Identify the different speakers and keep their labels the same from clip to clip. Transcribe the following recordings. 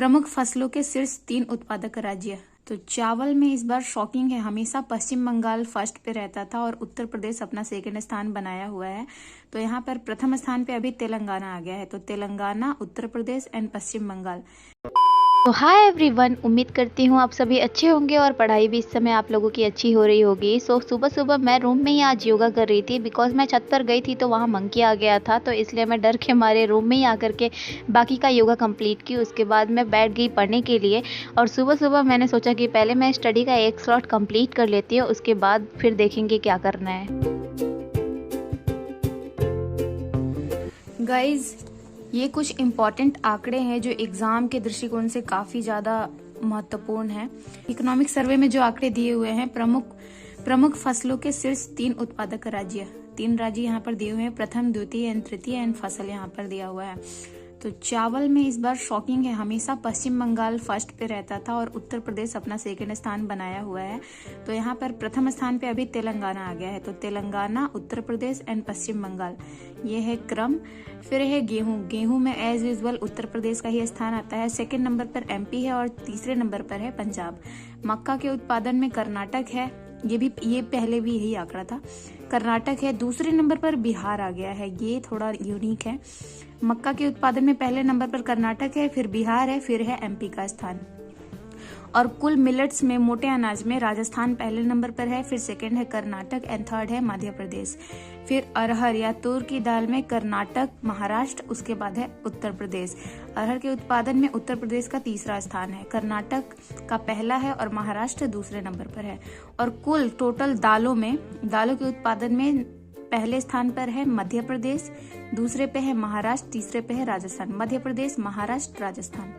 Speaker 1: प्रमुख फसलों के शीर्ष 3 उत्पादक राज्य। तो चावल में इस बार शॉकिंग है, हमेशा पश्चिम बंगाल फर्स्ट पे रहता था और उत्तर प्रदेश अपना सेकंड स्थान बनाया हुआ है। तो यहाँ पर प्रथम स्थान पे अभी तेलंगाना आ गया है। तो तेलंगाना, उत्तर प्रदेश एंड पश्चिम बंगाल।
Speaker 2: तो हाय एवरीवन, उम्मीद करती हूँ आप सभी अच्छे होंगे और पढ़ाई भी इस समय आप लोगों की अच्छी हो रही होगी। सुबह सुबह मैं रूम में ही आज योगा कर रही थी बिकॉज मैं छत पर गई थी तो वहाँ मंकी आ गया था, तो इसलिए मैं डर के मारे रूम में ही आकर के बाकी का योगा कंप्लीट की। उसके बाद मैं बैठ गई पढ़ने के लिए और सुबह सुबह मैंने सोचा कि पहले मैं स्टडी का एक स्लॉट कंप्लीट कर लेती हूँ, उसके बाद फिर देखेंगे क्या करना है।
Speaker 1: गाइज, ये कुछ इम्पॉर्टेंट आंकड़े हैं जो एग्जाम के दृष्टिकोण से काफी ज्यादा महत्वपूर्ण है। इकोनॉमिक सर्वे में जो आंकड़े दिए हुए हैं, प्रमुख फसलों के शीर्ष 3 उत्पादक राज्य, 3 राज्य यहाँ पर दिए हुए हैं, प्रथम, द्वितीय एंड तृतीय एंड फसल यहाँ पर दिया हुआ है। तो चावल में इस बार शॉकिंग है, हमेशा पश्चिम बंगाल फर्स्ट पे रहता था और उत्तर प्रदेश अपना सेकंड स्थान बनाया हुआ है। तो यहाँ पर प्रथम स्थान पे अभी तेलंगाना आ गया है। तो तेलंगाना, उत्तर प्रदेश एंड पश्चिम बंगाल, ये है क्रम। फिर है गेहूं में एज यूजुअल उत्तर प्रदेश का ही स्थान आता है। सेकंड नंबर पर एमपी है और तीसरे नंबर पर है पंजाब। मक्का के उत्पादन में कर्नाटक है, ये पहले भी यही आंकड़ा था, कर्नाटक है। दूसरे नंबर पर बिहार आ गया है, ये थोड़ा यूनिक है। मक्का के उत्पादन में पहले नंबर पर कर्नाटक है, फिर बिहार है, फिर है एमपी का स्थान। और कुल मिलेट्स में, मोटे अनाज में राजस्थान पहले नंबर पर है, फिर सेकंड है कर्नाटक एंड थर्ड है मध्य प्रदेश। फिर अरहर या तूर की दाल में कर्नाटक, महाराष्ट्र, उसके बाद है उत्तर प्रदेश। अरहर के उत्पादन में उत्तर प्रदेश का तीसरा स्थान है, कर्नाटक का पहला है और महाराष्ट्र दूसरे नंबर पर है। और कुल टोटल दालों के उत्पादन में पहले स्थान पर है मध्य प्रदेश, दूसरे पे है महाराष्ट्र, तीसरे पे है राजस्थान। मध्य प्रदेश, महाराष्ट्र, राजस्थान।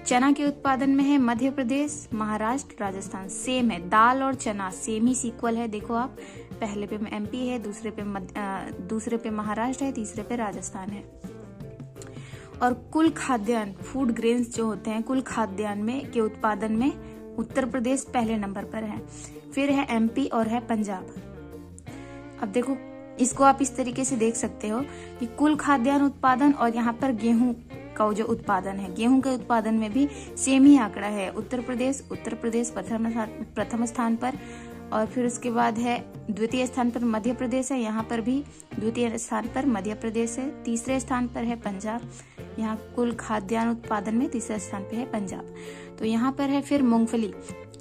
Speaker 1: चना के उत्पादन में है मध्य प्रदेश, महाराष्ट्र, राजस्थान। सेम है, दाल और चना सेम ही सीक्वल है। देखो आप, पहले पे एमपी है, दूसरे पे महाराष्ट्र है, तीसरे पे राजस्थान है। और कुल खाद्यान्न, फूड ग्रेन्स जो होते हैं, कुल खाद्यान्न में के उत्पादन में उत्तर प्रदेश पहले नंबर पर है, फिर है एमपी और है पंजाब। अब देखो, इसको आप इस तरीके से देख सकते हो कि कुल खाद्यान्न उत्पादन और यहाँ पर गेहूं का जो उत्पादन है, गेहूं के उत्पादन में भी सेम ही आंकड़ा है। उत्तर प्रदेश प्रथम स्थान पर, और फिर उसके बाद है द्वितीय स्थान पर मध्य प्रदेश है, यहाँ पर भी द्वितीय स्थान पर मध्य प्रदेश है, तीसरे स्थान पर है पंजाब। यहाँ कुल खाद्यान्न उत्पादन में तीसरे स्थान पर है पंजाब। तो यहाँ पर है फिर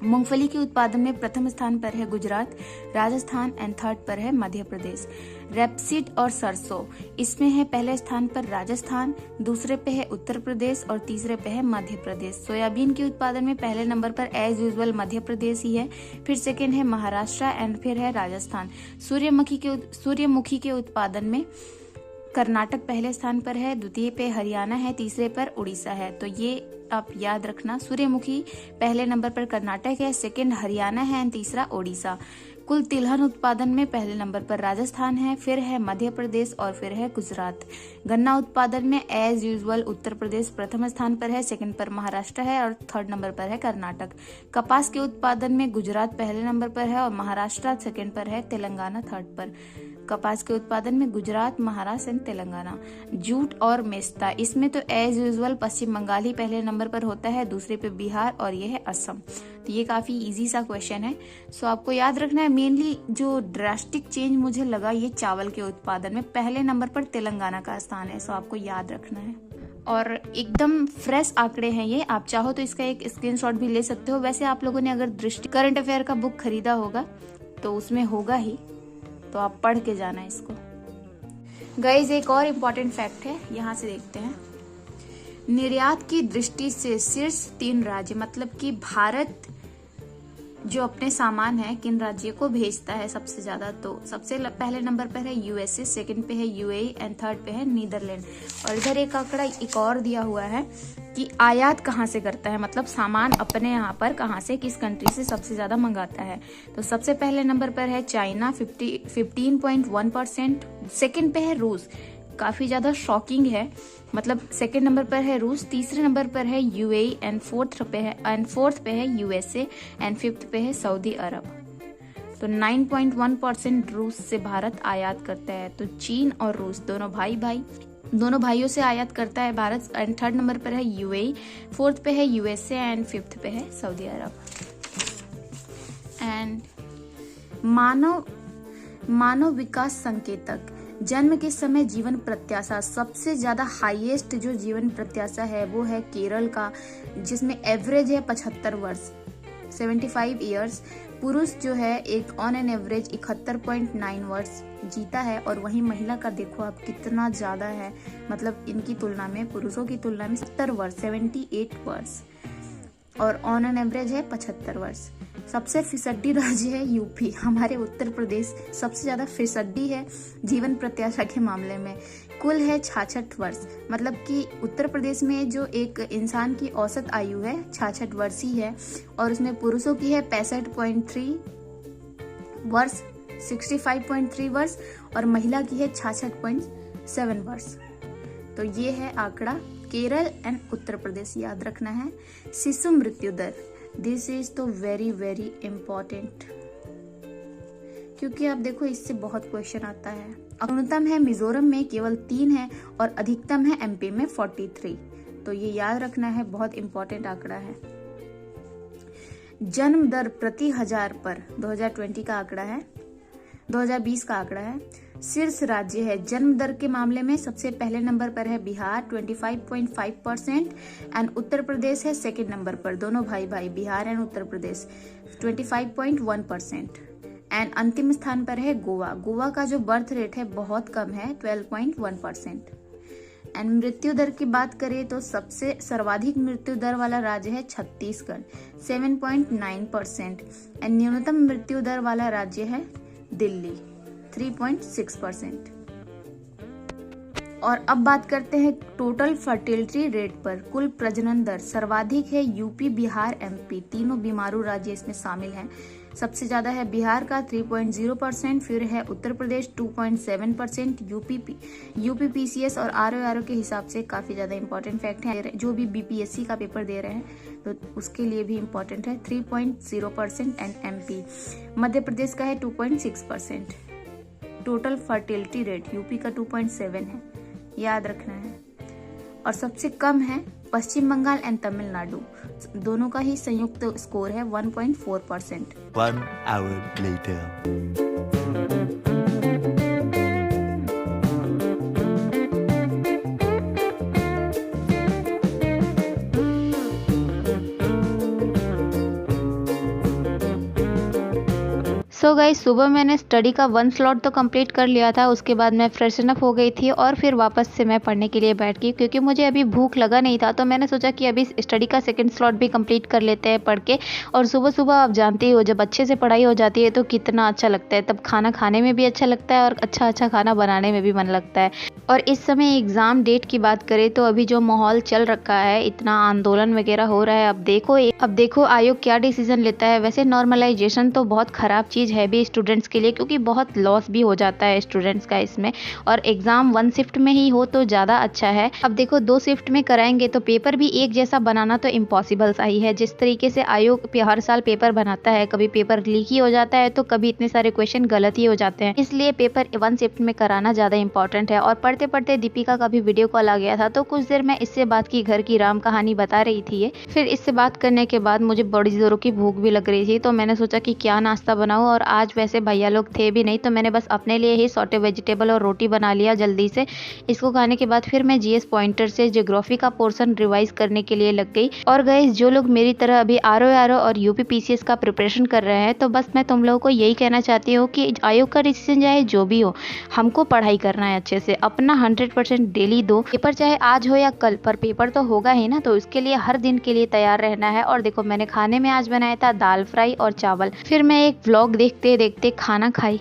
Speaker 1: मूंगफली के उत्पादन में प्रथम स्थान पर है गुजरात, राजस्थान एंड थर्ड पर है मध्य प्रदेश। रेपसीड और सरसों, इसमें है पहले स्थान पर राजस्थान, दूसरे पे है उत्तर प्रदेश और तीसरे पे है मध्य प्रदेश। सोयाबीन के उत्पादन में पहले नंबर पर एज यूजुअल मध्य प्रदेश ही है, फिर सेकंड है महाराष्ट्र एंड फिर है राजस्थान। सूर्यमुखी के उत्पादन में कर्नाटक पहले स्थान पर है, द्वितीय पे हरियाणा है, तीसरे पर उड़ीसा है। तो ये आप याद रखना, सूर्यमुखी पहले नंबर पर कर्नाटक है, सेकंड हरियाणा है एंड तीसरा ओडिशा। कुल तिलहन उत्पादन में पहले नंबर पर राजस्थान है, फिर है मध्य प्रदेश और फिर है गुजरात। गन्ना उत्पादन में एज यूजुअल उत्तर प्रदेश प्रथम स्थान पर है, सेकंड पर महाराष्ट्र है और थर्ड नंबर पर है कर्नाटक। कपास के उत्पादन में गुजरात पहले नंबर पर है और महाराष्ट्र सेकंड पर है, तेलंगाना थर्ड पर। कपास के उत्पादन में गुजरात, महाराष्ट्र एंड तेलंगाना। जूट और मेस्ता, इसमें तो एज यूजुअल पश्चिम बंगाल ही पहले नंबर पर होता है, दूसरे पे बिहार और ये है असम। तो ये काफी इजी सा क्वेश्चन है। सो आपको याद रखना है, मेनली जो ड्रास्टिक चेंज मुझे लगा ये चावल के उत्पादन में पहले नंबर पर तेलंगाना का स्थान है। सो आपको याद रखना है और एकदम फ्रेश आंकड़े हैं ये। आप चाहो तो इसका एक स्क्रीनशॉट भी ले सकते हो। वैसे आप लोगों ने अगर दृष्टि करंट अफेयर का बुक खरीदा होगा तो उसमें होगा ही, तो आप पढ़ के जाना इसको। गाइज, एक और इम्पोर्टेंट फैक्ट है, यहाँ से देखते हैं। निर्यात की दृष्टि से शीर्ष 3 राज्य, मतलब कि भारत जो अपने सामान है किन राज्यों को भेजता है सबसे ज्यादा, तो सबसे पहले नंबर पर है यूएसए, सेकंड पे है यूएई एंड थर्ड पे है नीदरलैंड। और इधर एक आंकड़ा एक और दिया हुआ है कि आयात कहाँ से करता है, मतलब सामान अपने यहाँ पर कहाँ से, किस कंट्री से सबसे ज्यादा मंगाता है। तो सबसे पहले नंबर पर है चाइना 15.1%, सेकंड पे है रूस, काफी ज्यादा शॉकिंग है, मतलब सेकंड नंबर पर है रूस, तीसरे नंबर पर है यूएई एंड फोर्थ पे है यूएसए एंड फिफ्थ पे है सऊदी अरब। तो 9.1% रूस से भारत आयात करता है। तो चीन और रूस दोनों भाई भाई दोनों भाइयों से आयात करता है भारत। एंड थर्ड नंबर पर है यूएई, फोर्थ पे है यूएसए एंड फिफ्थ पे है सऊदी अरब। एंड मानव विकास संकेतक, जन्म के समय जीवन प्रत्याशा, सबसे ज्यादा हाईएस्ट जो जीवन प्रत्याशा है वो है केरल का, जिसमें एवरेज है 75 वर्ष 75 ईयर्स। पुरुष जो है एक ऑन एन एवरेज 71.9 वर्ष जीता है, और वहीं महिला का देखो आप कितना ज्यादा है, मतलब इनकी तुलना में, पुरुषों की तुलना में 70 वर्ष 78 वर्ष, और ऑन एन एवरेज है 75 वर्ष। सबसे फिसड्डी राज्य है यूपी, हमारे उत्तर प्रदेश सबसे ज्यादा फिसड्डी है जीवन प्रत्याशा के मामले में। कुल है 66 वर्ष, मतलब कि उत्तर प्रदेश में जो एक इंसान की औसत आयु है 66 वर्ष ही है, और उसमें पुरुषों की है 65.3 वर्ष 65.3 वर्ष, और महिला की है 66.7 वर्ष। तो ये है आंकड़ा केरल एंड उत्तर प्रदेश, याद रखना है। शिशु मृत्यु दर, दिस इज तो वेरी वेरी इम्पोर्टेंट, क्योंकि आप देखो इससे बहुत क्वेश्चन आता है। न्यूनतम है मिजोरम में केवल 3 है, और अधिकतम है एमपी में 43। तो ये याद रखना है, बहुत इम्पोर्टेंट आंकड़ा है। जन्म दर प्रति हजार पर 2020 का आंकड़ा है, 2020 का आंकड़ा है। शीर्ष राज्य है जन्म दर के मामले में, सबसे पहले नंबर पर है बिहार 25.5% एंड उत्तर प्रदेश है सेकंड नंबर पर। दोनों भाई बिहार एंड उत्तर प्रदेश 25.1%। एंड अंतिम स्थान पर है गोवा। गोवा का जो बर्थ रेट है बहुत कम है 12.1%। एंड मृत्यु दर की बात करें तो सबसे सर्वाधिक मृत्यु दर वाला राज्य है छत्तीसगढ़ 7.9%। एंड न्यूनतम मृत्यु दर वाला राज्य है दिल्ली 3.6%। और अब बात करते हैं टोटल फर्टिलिटी रेट पर। कुल प्रजनन दर सर्वाधिक है यूपी, बिहार, एमपी, तीनों बीमारू राज्य इसमें शामिल हैं। सबसे ज्यादा है बिहार का 3.0%, फिर है उत्तर प्रदेश 2.7%, यूपी पीसीएस और आरओ के हिसाब से काफी ज्यादा इंपॉर्टेंट फैक्ट है। जो भी बीपीएससी का पेपर दे रहे हैं तो उसके लिए भी इंपॉर्टेंट है 3.0%। एंड एमपी मध्य प्रदेश का है 2.6%। टोटल फर्टिलिटी रेट यूपी का 2.7 है, याद रखना है। और सबसे कम है पश्चिम बंगाल एंड तमिलनाडु, दोनों का ही संयुक्त स्कोर है 1.4%।
Speaker 3: 1 hour later.
Speaker 2: सो गाइस, सुबह मैंने स्टडी का 1 स्लॉट तो कंप्लीट कर लिया था। उसके बाद मैं फ्रेशन अप हो गई थी और फिर वापस से मैं पढ़ने के लिए बैठ गई, क्योंकि मुझे अभी भूख लगा नहीं था। तो मैंने सोचा कि अभी स्टडी का 2nd स्लॉट भी कंप्लीट कर लेते हैं पढ़ के। और सुबह सुबह आप जानते हो जब अच्छे से पढ़ाई हो जाती है तो कितना अच्छा लगता है, तब खाना खाने में भी अच्छा लगता है और अच्छा खाना बनाने में भी मन लगता है। और इस समय एग्ज़ाम डेट की बात करें तो अभी जो माहौल चल रखा है, इतना आंदोलन वगैरह हो रहा है। अब देखो आयोग क्या डिसीजन लेता है। वैसे नॉर्मलाइजेशन तो बहुत ख़राब चीज़ है भी स्टूडेंट्स के लिए, क्योंकि बहुत लॉस भी हो जाता है स्टूडेंट्स का इसमें। और एग्ज़ाम 1 शिफ्ट में ही हो तो ज़्यादा अच्छा है। अब देखो 2 शिफ्ट में कराएंगे तो पेपर भी एक जैसा बनाना तो इम्पॉसिबल सा ही है। जिस तरीके से आयोग हर साल पेपर बनाता है, कभी पेपर लीक ही हो जाता है तो कभी इतने सारे क्वेश्चन गलत ही हो जाते हैं। इसलिए पेपर 1 शिफ्ट में कराना ज़्यादा इंपॉर्टेंट है। और पढ़ते पढ़ते दीपिका का भी वीडियो कॉल आ गया था, तो कुछ देर मैं इससे बात की, घर की राम कहानी बता रही थी ये। फिर इससे बात करने के बाद मुझे बड़ी जोरों की भूख भी लग रही थी, तो मैंने सोचा कि क्या नाश्ता बनाऊं। और आज वैसे भैया लोग थे भी नहीं, तो मैंने बस अपने लिए ही सॉटे वेजिटेबल और रोटी बना लिया जल्दी से। इसको खाने के बाद फिर मैं जीएस पॉइंटर से ज्योग्राफी का पोर्शन रिवाइज करने के लिए लग गई। और गाइस, जो लोग मेरी तरह अभी आरओ और यूपी पीसीएस का प्रिपरेशन कर रहे हैं, तो बस मैं तुम लोगों को यही कहना चाहती हूँ कि आयोग का डिसीजन चाहे जो भी हो, हमको पढ़ाई करना है अच्छे से, अपना 100% डेली दो। पेपर चाहे आज हो या कल, पर पेपर तो होगा ही ना, तो उसके लिए हर दिन के लिए तैयार रहना है। और देखो मैंने खाने में आज बनाया था दाल फ्राई और चावल। फिर मैं एक व्लॉग देखते देखते खाना खाई।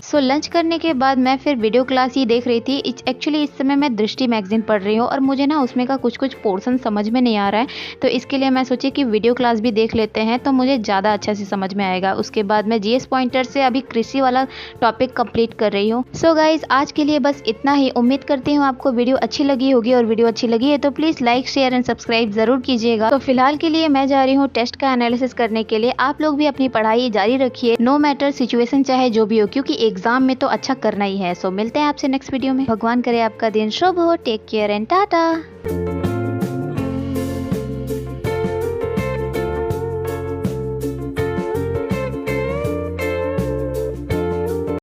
Speaker 2: सो लंच करने के बाद मैं फिर वीडियो क्लास ही देख रही थी। एक्चुअली इस समय मैं दृष्टि मैगजीन पढ़ रही हूँ और मुझे ना उसमें का कुछ पोर्शन समझ में नहीं आ रहा है, तो इसके लिए मैं सोची कि वीडियो क्लास भी देख लेते हैं तो मुझे ज़्यादा अच्छा से समझ में आएगा। उसके बाद मैं जीएस पॉइंटर से अभी कृषि वाला टॉपिक कंप्लीट कर रही हूँ। सो गाइज, आज के लिए बस इतना ही। उम्मीद करती हूँ आपको वीडियो अच्छी लगी होगी, और वीडियो अच्छी लगी है तो please like, share and subscribe जरूर कीजिएगा। तो फिलहाल के लिए मैं जा रही हूँ टेस्ट का एनालिसिस करने के लिए। आप लोग भी अपनी पढ़ाई जारी रखिए, नो मैटर सिचुएशन चाहे जो भी हो, क्योंकि एग्जाम में तो अच्छा करना ही है। सो मिलते हैं आपसे नेक्स्ट वीडियो में। भगवान करे आपका दिन शुभ हो। Take care and Tata.